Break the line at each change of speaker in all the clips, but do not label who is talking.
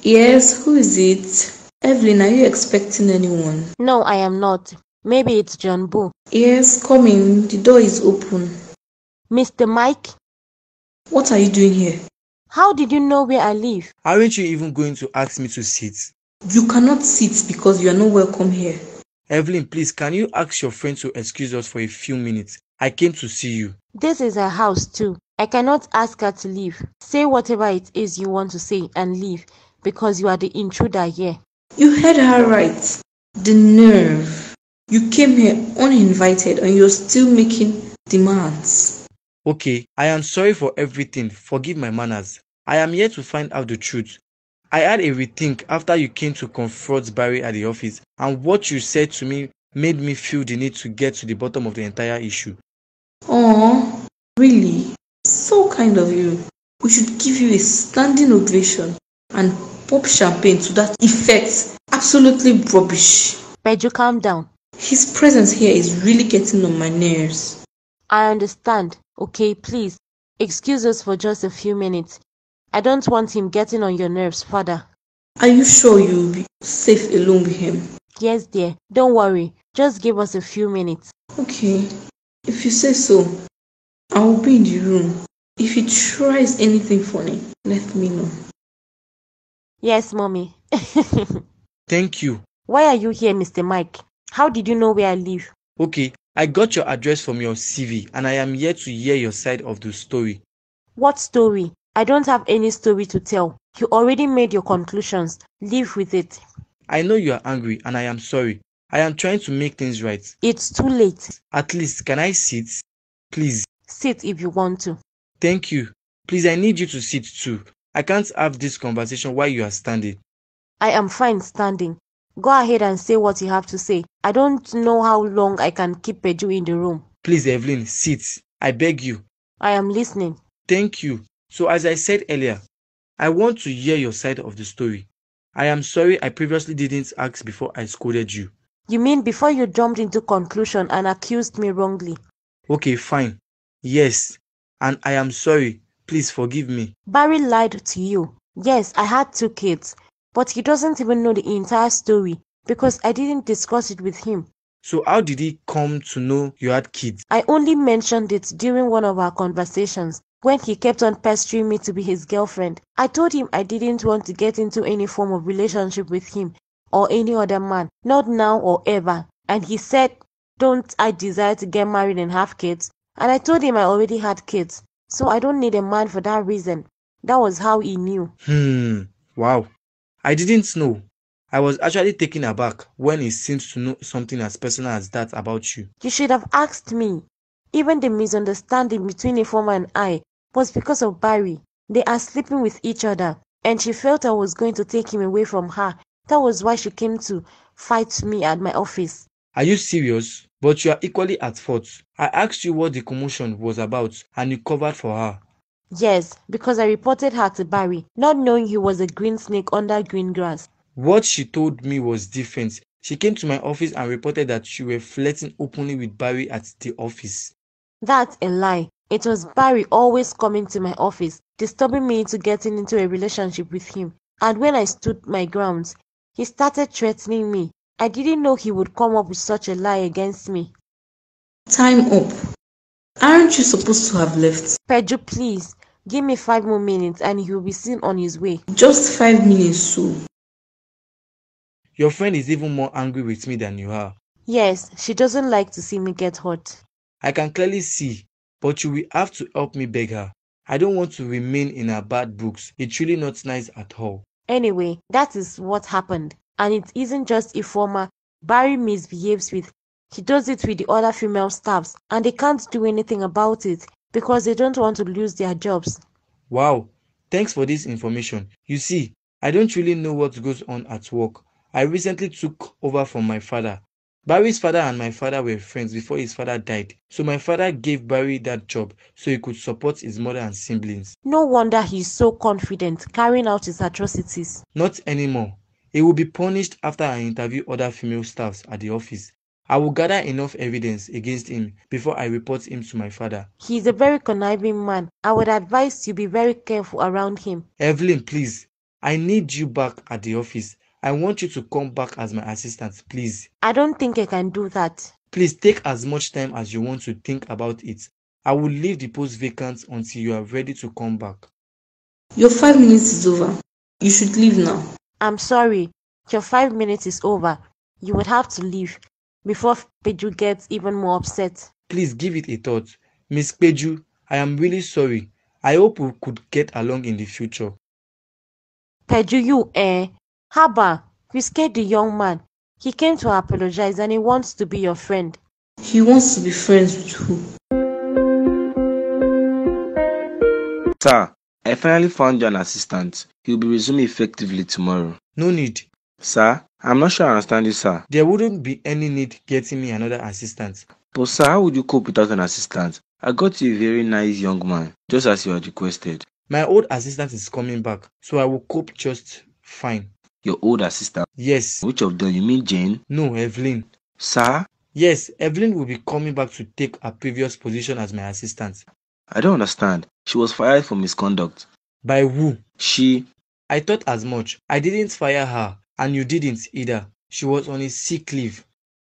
Yes, who is it? Evelyn, are you expecting anyone?
No, I am not. Maybe it's John Boo.
Yes, come in. The door is open.
Mr. Mike?
What are you doing here?
How did you know where I live?
Aren't you even going to ask me to sit?
You cannot sit because you are not welcome here.
Evelyn, please, can you ask your friend to excuse us for a few minutes? I came to see you.
This is her house too. I cannot ask her to leave. Say whatever it is you want to say and leave because you are the intruder here.
You heard her right. The nerve. You came here uninvited and you're still making demands.
Okay, I am sorry for everything. Forgive my manners. I am here to find out the truth. I had a rethink after you came to confront Barry at the office, and what you said to me made me feel the need to get to the bottom of the entire issue.
Oh, really? So kind of you. We should give you a standing ovation and pop champagne to that effect. Absolutely rubbish.
Pedro, calm down.
His presence here is really getting on my nerves.
I understand. Okay, please. Excuse us for just a few minutes. I don't want him getting on your nerves, Father.
Are you sure you'll be safe alone with him?
Yes, dear. Don't worry. Just give us a few minutes.
Okay, if you say so, I will be in the room. If he tries anything funny, let me know.
Yes, Mommy.
Thank you.
Why are you here, Mr. Mike? How did you know where I live?
Okay, I got your address from your CV, and I am here to hear your side of the story.
What story? I don't have any story to tell. You already made your conclusions. Live with it.
I know you are angry, and I am sorry. I am trying to make things right.
It's too late.
At least, can I sit? Please.
Sit if you want to.
Thank you. Please, I need you to sit too. I can't have this conversation while you are standing.
I am fine standing. Go ahead and say what you have to say. I don't know how long I can keep Peju in the room.
Please, Evelyn, sit. I beg you.
I am listening.
Thank you. So as I said earlier, I want to hear your side of the story. I am sorry I previously didn't ask before I scolded you.
You mean before you jumped into conclusion and accused me wrongly?
Okay, fine. Yes. And I am sorry. Please forgive me.
Barry lied to you. Yes, I had 2 kids. But he doesn't even know the entire story because I didn't discuss it with him.
So how did he come to know you had kids?
I only mentioned it during one of our conversations when he kept on pestering me to be his girlfriend. I told him I didn't want to get into any form of relationship with him or any other man, not now or ever. And he said, don't I desire to get married and have kids? And I told him I already had kids, so I don't need a man for that reason. That was how he knew.
Wow. I didn't know. I was actually taken aback when he seems to know something as personal as that about you.
You should have asked me. Even the misunderstanding between Ifeoma and I was because of Barry. They are sleeping with each other, and she felt I was going to take him away from her. That was why she came to fight me at my office.
Are you serious? But you are equally at fault. I asked you what the commotion was about and you covered for her.
Yes, because I reported her to Barry, not knowing he was a green snake under green grass.
What she told me was different. She came to my office and reported that you were flirting openly with Barry at the office.
That's a lie. It was Barry always coming to my office, disturbing me into getting into a relationship with him. And when I stood my grounds, he started threatening me. I didn't know he would come up with such a lie against me.
Time up. Aren't you supposed to have left?
Pedro, please, give me 5 more minutes and he will be seen on his way.
Just 5 minutes, so.
Your friend is even more angry with me than you are.
Yes, she doesn't like to see me get hurt.
I can clearly see, but you will have to help me beg her. I don't want to remain in her bad books. It's really not nice at all.
Anyway, that is what happened. And it isn't just Ifeoma Barry misbehaves with. He does it with the other female staffs, and they can't do anything about it because they don't want to lose their jobs.
Wow, thanks for this information. You see, I don't really know what goes on at work. I recently took over from my father. Barry's father and my father were friends before his father died, so my father gave Barry that job so he could support his mother and siblings.
No wonder he's so confident carrying out his atrocities.
Not anymore. He will be punished after I interview other female staffs at the office. I will gather enough evidence against him before I report him to my father.
He's a very conniving man. I would advise you be very careful around him.
Evelyn, please. I need you back at the office. I want you to come back as my assistant, please.
I don't think I can do that.
Please take as much time as you want to think about it. I will leave the post vacant until you are ready to come back.
Your 5 minutes is over. You should leave now.
I'm sorry. Your 5 minutes is over. You would have to leave before Peju gets even more upset.
Please give it a thought. Miss Peju, I am really sorry. I hope we could get along in the future.
Peju, you Haba, you scared the young man. He came to apologize and he wants to be your friend.
He wants to be friends with who?
Sir, I finally found you an assistant. He'll be resuming effectively tomorrow.
No need.
Sir, I'm not sure I understand you, sir.
There wouldn't be any need getting me another assistant.
But sir, how would you cope without an assistant? I got you a very nice young man, just as you had requested.
My old assistant is coming back, so I will cope just fine.
Your old assistant?
Yes.
Which of them? You mean Jane?
No, Evelyn.
Sir?
Yes, Evelyn will be coming back to take her previous position as my assistant.
I don't understand. She was fired for misconduct.
By who?
She...
I thought as much. I didn't fire her, and you didn't either. She was on a sick leave,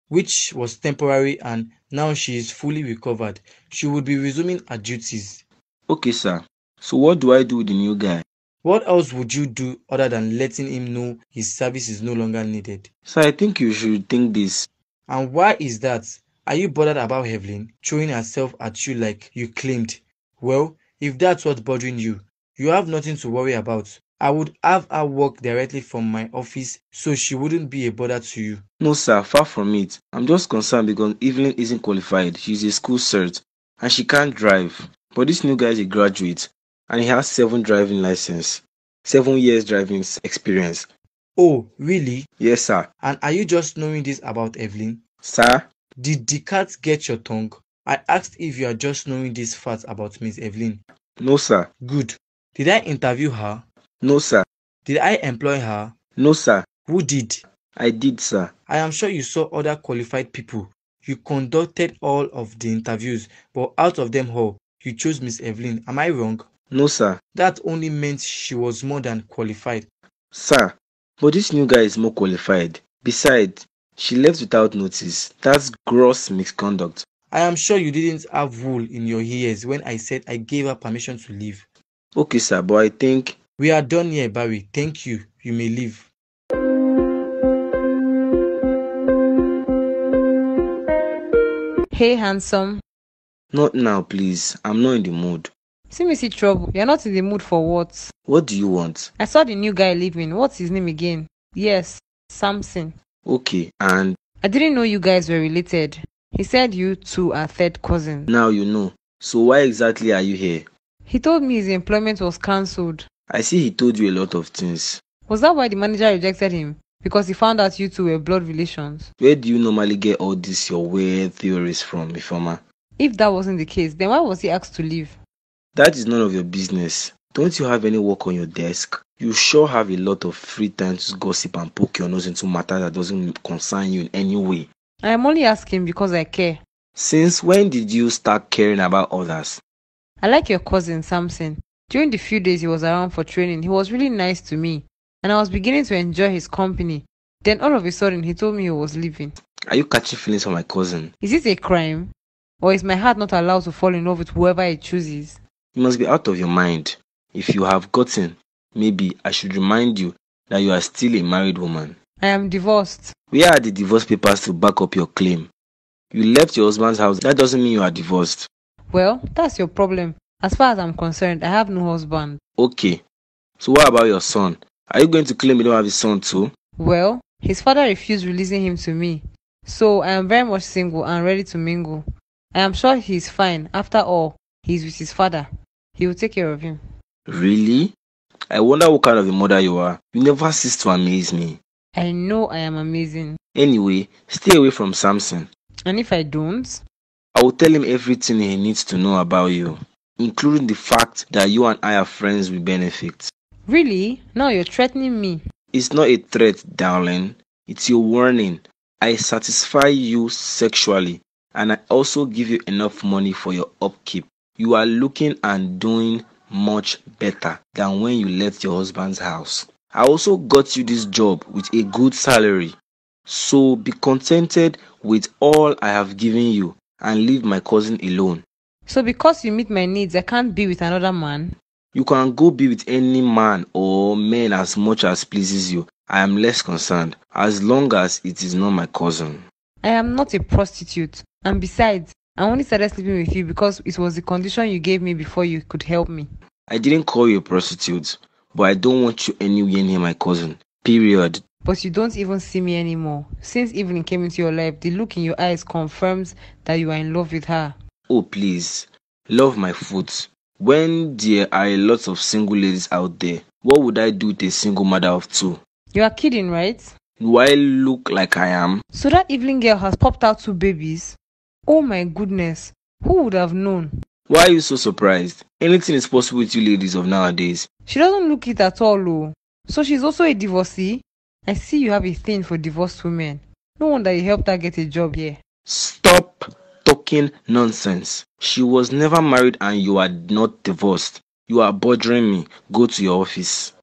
which was temporary, and now she is fully recovered. She would be resuming her duties.
Okay, sir. So what do I do with the new guy?
What else would you do other than letting him know his service is no longer needed?
Sir, I think you should think this.
And why is that? Are you bothered about Evelyn throwing herself at you like you claimed? Well, if that's what's bothering you, you have nothing to worry about. I would have her work directly from my office so she wouldn't be a bother to you.
No, sir, far from it. I'm just concerned because Evelyn isn't qualified. She's a school cert and she can't drive. But this new guy is a graduate and he has 7 driving license, 7 years driving experience.
Oh, really?
Yes, sir.
And are you just knowing this about Evelyn?
Sir?
Did the cat get your tongue? I asked if you are just knowing these facts about Miss Evelyn.
No, sir.
Good. Did I interview her?
No, sir.
Did I employ her?
No, sir.
Who did?
I did, sir.
I am sure you saw other qualified people. You conducted all of the interviews, but out of them all, you chose Miss Evelyn. Am I wrong?
No, sir.
That only meant she was more than qualified.
Sir, but this new guy is more qualified. Besides, she left without notice. That's gross misconduct.
I am sure you didn't have wool in your ears when I said I gave her permission to leave.
Okay, sir, but I think...
We are done here, Barry. Thank you. You may leave.
Hey, handsome.
Not now, please. I'm not in the mood.
See me see trouble. You're not in the mood for what?
What do you want?
I saw the new guy leaving. What's his name again? Yes, Samson.
Okay, and...
I didn't know you guys were related. He said you two are third cousins.
Now you know. So why exactly are you here?
He told me his employment was cancelled.
I see he told you a lot of things.
Was that why the manager rejected him? Because he found out you two were blood relations?
Where do you normally get all these your weird theories from, Ifeoma?
If that wasn't the case, then why was he asked to leave?
That is none of your business. Don't you have any work on your desk? You sure have a lot of free time to gossip and poke your nose into matters that doesn't concern you in any way.
I am only asking because I care.
Since when did you start caring about others?
I like your cousin, Samson. During the few days he was around for training, he was really nice to me. And I was beginning to enjoy his company. Then all of a sudden, he told me he was leaving.
Are you catching feelings for my cousin?
Is it a crime? Or is my heart not allowed to fall in love with whoever it chooses?
You must be out of your mind. If you have gotten, maybe I should remind you that you are still a married woman.
I am divorced.
Where are the divorce papers to back up your claim? You left your husband's house. That doesn't mean you are divorced.
Well, that's your problem. As far as I'm concerned, I have no husband.
Okay. So what about your son? Are you going to claim you don't have a son too?
Well, his father refused releasing him to me. So I am very much single and ready to mingle. I am sure he is fine. After all, he is with his father. He will take care of him.
Really? I wonder what kind of a mother you are. You never cease to amaze me.
I know I am amazing.
Anyway, stay away from Samson.
And if I don't?
I will tell him everything he needs to know about you, including the fact that you and I are friends with benefits.
Really? Now you're threatening me.
It's not a threat, darling. It's your warning. I satisfy you sexually, and I also give you enough money for your upkeep. You are looking and doing much better than when you left your husband's house. I also got you this job with a good salary. So be contented with all I have given you and leave my cousin alone.
So because you meet my needs, I can't be with another man?
You can go be with any man or men as much as pleases you. I am less concerned, as long as it is not my cousin.
I am not a prostitute. And besides, I only started sleeping with you because it was the condition you gave me before you could help me.
I didn't call you a prostitute, but I don't want you anywhere near my cousin. Period.
But you don't even see me anymore. Since evening came into your life, the look in your eyes confirms that you are in love with her.
Oh, please. Love my foot. When there are a lot of single ladies out there, what would I do with a single mother of two?
You are kidding, right?
Do I look like I am?
So that Evelyn girl has popped out 2 babies? Oh my goodness. Who would have known?
Why are you so surprised? Anything is possible with you ladies of nowadays.
She doesn't look it at all, oh. So she's also a divorcee? I see you have a thing for divorced women. No wonder you helped her get a job here.
Stop talking nonsense. She was never married and you are not divorced. You are bothering me. Go to your office.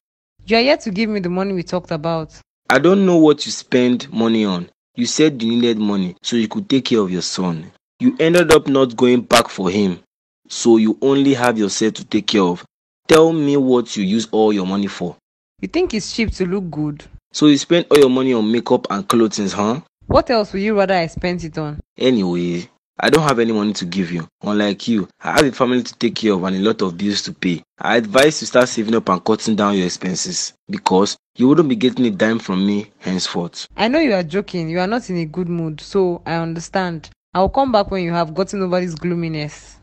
You are yet to give me the money we talked about.
I don't know what you spend money on. You said you needed money so you could take care of your son. You ended up not going back for him, so you only have yourself to take care of. Tell me what you use all your money for.
You think it's cheap to look good?
So you spend all your money on makeup and clothing, huh?
What else would you rather I spent it on?
Anyway, I don't have any money to give you. Unlike you, I have a family to take care of and a lot of bills to pay. I advise you start saving up and cutting down your expenses because you wouldn't be getting a dime from me henceforth.
I know you are joking. You are not in a good mood, so I understand. I will come back when you have gotten over this gloominess.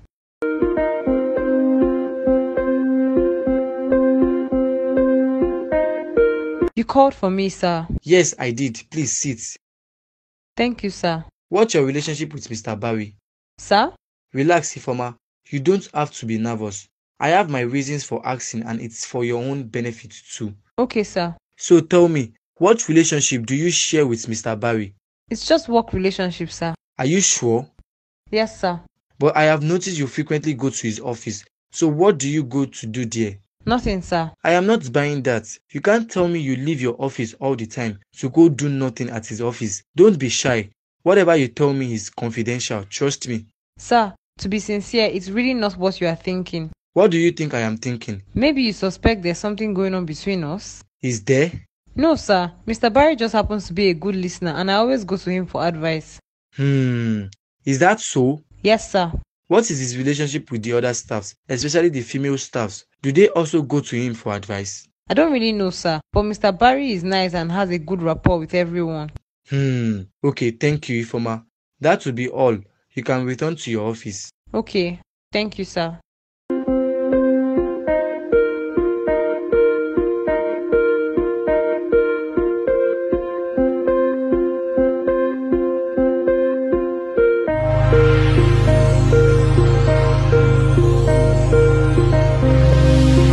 You called for me, sir.
Yes, I did. Please sit.
Thank you, sir.
What's your relationship with Mr. Barry?
Sir?
Relax, Ifoma. You don't have to be nervous. I have my reasons for asking and it's for your own benefit too.
Okay, sir.
So tell me, what relationship do you share with Mr. Barry?
It's just work relationship, sir.
Are you sure?
Yes, sir.
But I have noticed you frequently go to his office. So what do you go to do there?
Nothing, sir.
I am not buying that. You can't tell me you leave your office all the time to go do nothing at his office. Don't be shy. Whatever you tell me is confidential. Trust me.
Sir, to be sincere, it's really not what you are thinking.
What do you think I am thinking?
Maybe you suspect there's something going on between us?
Is there?
No, sir. Mr. Barry just happens to be a good listener and I always go to him for advice.
Is that so?
Yes, sir.
What is his relationship with the other staffs, especially the female staffs? Do they also go to him for advice?
I don't really know, sir, but Mr. Barry is nice and has a good rapport with everyone.
Okay, thank you, Ifoma. That will be all. You can return to your office.
Okay, thank you, sir.